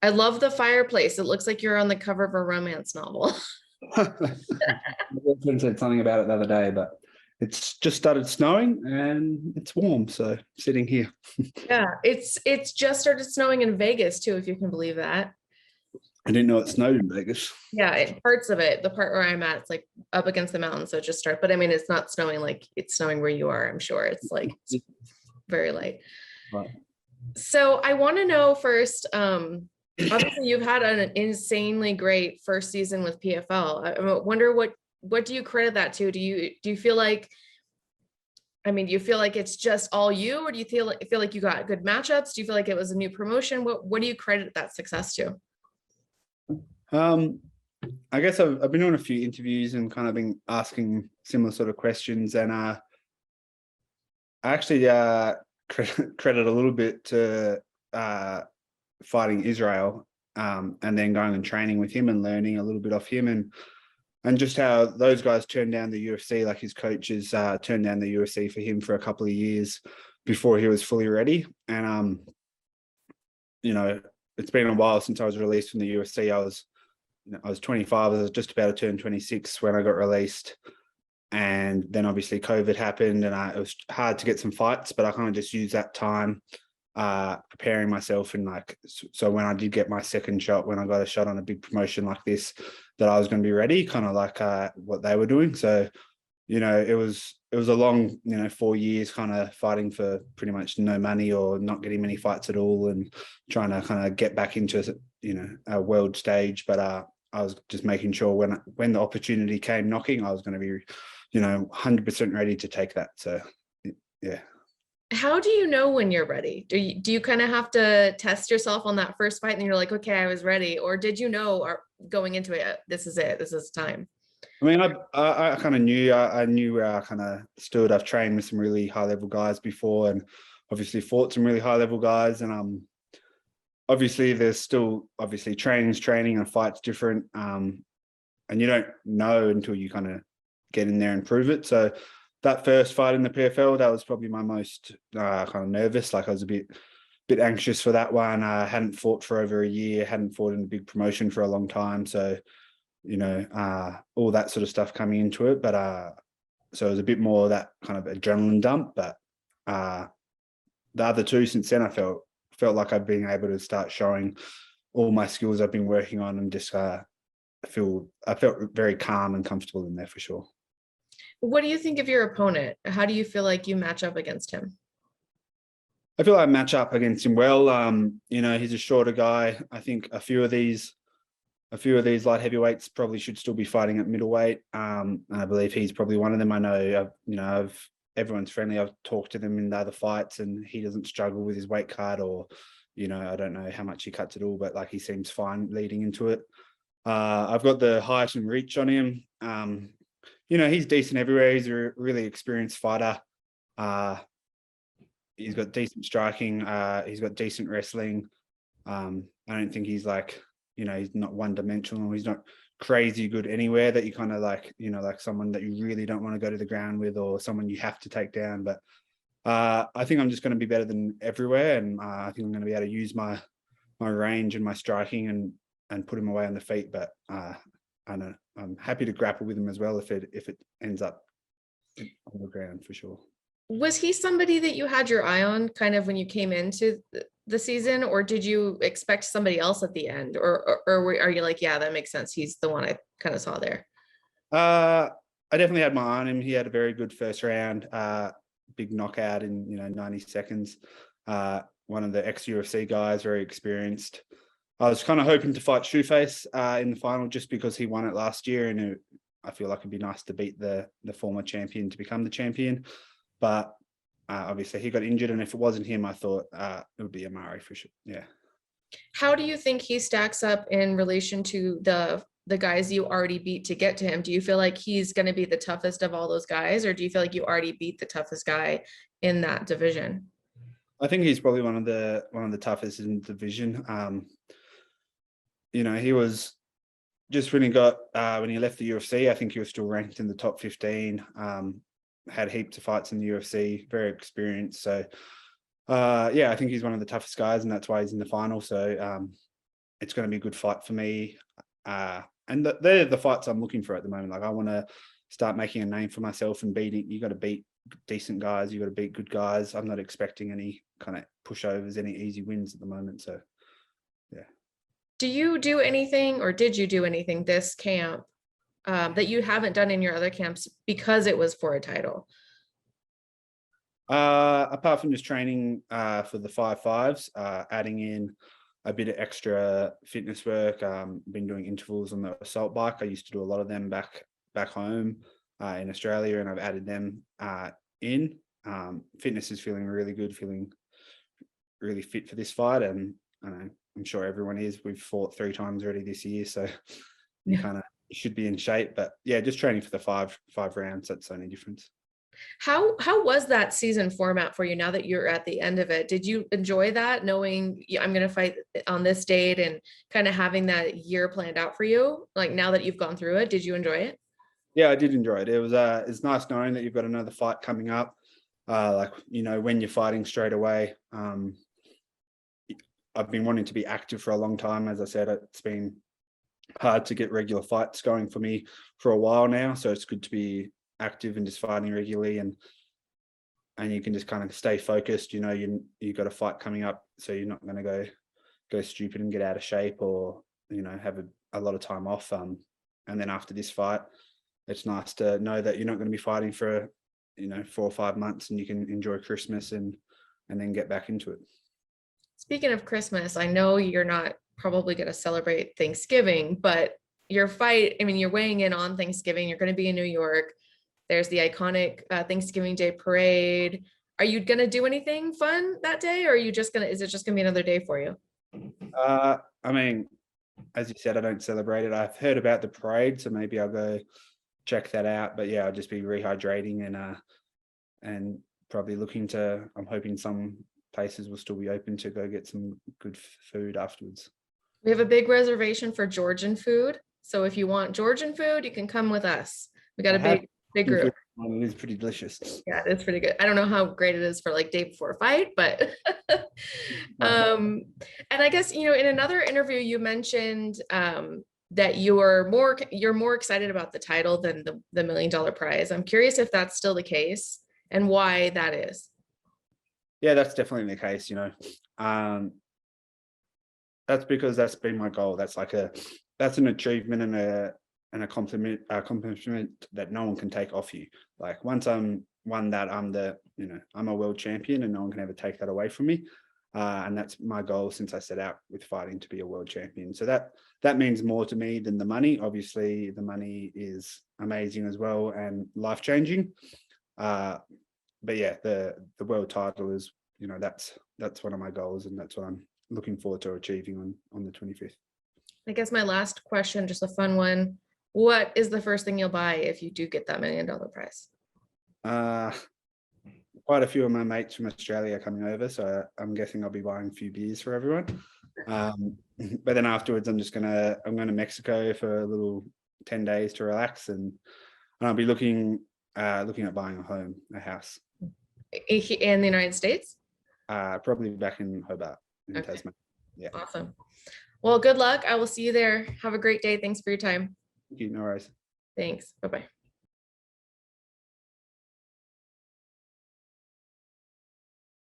I love the fireplace. It looks like you're on the cover of a romance novel. My girlfriend said something about it the other day, but it's just started snowing and it's warm, so sitting here. Yeah, it's just started snowing in Vegas too, if you can believe that. I didn't know it snowed in Vegas. Yeah, parts of it, the part where I'm at, it's like up against the mountain, so it just started. But I mean, it's not snowing like it's snowing where you are. I'm sure it's like it's very light. Right. So I want to know first, obviously you've had an insanely great first season with PFL. I wonder what do you credit that to? Do you feel like, I mean, do you feel like it's just all you, or do you feel like you got good matchups? Do you feel like it was a new promotion? What do you credit that success to? Um, I guess I've been doing a few interviews and kind of been asking similar sort of questions, and I actually credit a little bit to fighting Israel, and then going and training with him and learning a little bit off him, and just how those guys turned down the UFC, like his coaches turned down the UFC for him for a couple of years before he was fully ready. And you know, it's been a while since I was released from the UFC. I was 25. I was just about to turn 26 when I got released. And then obviously COVID happened, and it was hard to get some fights, but I kind of just used that time preparing myself, and like, so when I did get my second shot, when I got a shot on a big promotion like this, that I was going to be ready, kind of like what they were doing. So, it was a long, 4 years kind of fighting for pretty much no money or not getting many fights at all, and trying to kind of get back into, a world stage. But I was just making sure when the opportunity came knocking, I was going to be 100% ready to take that. So, yeah. How do you know when you're ready? Do you kind of have to test yourself on that first fight and you're like, okay, I was ready? Or did you know, or going into it, this is it, this is time? I mean, I kind of knew, I knew where I kind of stood. I've trained with some really high level guys before, and obviously fought some really high level guys. And obviously there's still obviously training, and fights different. And you don't know until you kind of get in there and prove it. So that first fight in the PFL, that was probably my most kind of nervous. Like, I was a bit anxious for that one. I hadn't fought for over a year, hadn't fought in a big promotion for a long time. So, all that sort of stuff coming into it. But so it was a bit more of that kind of adrenaline dump. But the other two since then, I felt like I've been able to start showing all my skills I've been working on, and just I felt very calm and comfortable in there for sure. What do you think of your opponent? How do you feel like you match up against him? I feel like I match up against him well. He's a shorter guy. I think a few of these light heavyweights probably should still be fighting at middleweight. And I believe he's probably one of them. I know, everyone's friendly. I've talked to them in the other fights, and he doesn't struggle with his weight cut, or, I don't know how much he cuts at all, but like, he seems fine leading into it. I've got the height and reach on him. He's decent everywhere. He's a really experienced fighter. He's got decent striking. He's got decent wrestling. I don't think he's like, he's not one dimensional. He's not crazy good anywhere that you kind of like, like someone that you really don't want to go to the ground with, or someone you have to take down. But I think I'm just going to be better than everywhere. And I think I'm going to be able to use my range and my striking, and put him away on the feet. But I don't know. I'm happy to grapple with him as well if it ends up on the ground, for sure. Was he somebody that you had your eye on kind of when you came into the season, or did you expect somebody else at the end, or are you like, yeah, that makes sense, he's the one I kind of saw there? I definitely had my eye on him. He had a very good first round, big knockout in 90 seconds. One of the ex-UFC guys, very experienced. I was kind of hoping to fight Shoeface in the final, just because he won it last year, and I feel like it'd be nice to beat the former champion to become the champion. But obviously he got injured, and if it wasn't him, I thought it would be Amari for sure. Yeah. How do you think he stacks up in relation to the guys you already beat to get to him? Do you feel like he's going to be the toughest of all those guys, or do you feel like you already beat the toughest guy in that division? I think he's probably one of the toughest in the division. He was just when he left the UFC, I think he was still ranked in the top 15. Had heaps of fights in the UFC, very experienced. So I think he's one of the toughest guys, and that's why he's in the final. So it's going to be a good fight for me. And they're the fights I'm looking for at the moment. Like I want to start making a name for myself and beating. You got to beat decent guys. You got to beat good guys. I'm not expecting any kind of pushovers, any easy wins at the moment. So, yeah. Do you do anything, or did you do anything this camp that you haven't done in your other camps because it was for a title? Apart from just training for the 5.5s, adding in a bit of extra fitness work. Been doing intervals on the assault bike. I used to do a lot of them back home in Australia, and I've added them in. Fitness is feeling really good, feeling really fit for this fight, and I'm sure everyone is. We've fought 3 times already this year, so you kind of should be in shape. But yeah, just training for the five rounds. That's the only difference. How was that season format for you now that you're at the end of it? Did you enjoy that, knowing I'm going to fight on this date and kind of having that year planned out for you? Like now that you've gone through it, did you enjoy it? Yeah, I did enjoy it. It was it's nice knowing that you've got another fight coming up. Like, you know, when you're fighting straight away. I've been wanting to be active for a long time. As I said, it's been hard to get regular fights going for me for a while now. So it's good to be active and just fighting regularly, and you can just kind of stay focused. You know, you got a fight coming up, so you're not going to go stupid and get out of shape, or, you know, have a lot of time off. And then after this fight, it's nice to know that you're not going to be fighting for, you know, 4 or 5 months, and you can enjoy Christmas and then get back into it. Speaking of Christmas, I know you're not probably going to celebrate Thanksgiving, but your fight, I mean, you're weighing in on Thanksgiving. You're going to be in New York. There's the iconic Thanksgiving Day parade. Are you going to do anything fun that day, or are you just is it just going to be another day for you? I mean, as you said, I don't celebrate it. I've heard about the parade, so maybe I'll go check that out. But yeah, I'll just be rehydrating and probably I'm hoping some places will still be open to go get some good food afterwards. We have a big reservation for Georgian food. So if you want Georgian food, you can come with us. We got a big group. It is pretty delicious. Yeah, it's pretty good. I don't know how great it is for like day before a fight, but and I guess, you know, in another interview you mentioned that you're more excited about the title than the $1 million prize. I'm curious if that's still the case and why that is. Yeah, that's definitely the case. You know, that's because that's been my goal. That's an achievement and an accomplishment that no one can take off you. Like once I'm won that, I'm a world champion, and no one can ever take that away from me. And that's my goal since I set out with fighting to be a world champion. So that means more to me than the money. Obviously, the money is amazing as well and life-changing. But yeah, the world title is, you know, that's one of my goals, and that's what I'm looking forward to achieving on the 25th. I guess my last question, just a fun one. What is the first thing you'll buy if you do get that $1 million prize? Quite a few of my mates from Australia are coming over, so I'm guessing I'll be buying a few beers for everyone. But then afterwards, I'm going to Mexico for a little 10 days to relax, and I'll be looking at buying a house. In the United States? Probably back in Hobart, in Tasmania. Yeah. Awesome. Well, good luck. I will see you there. Have a great day. Thanks for your time. Thank you. No worries. Thanks. Bye-bye.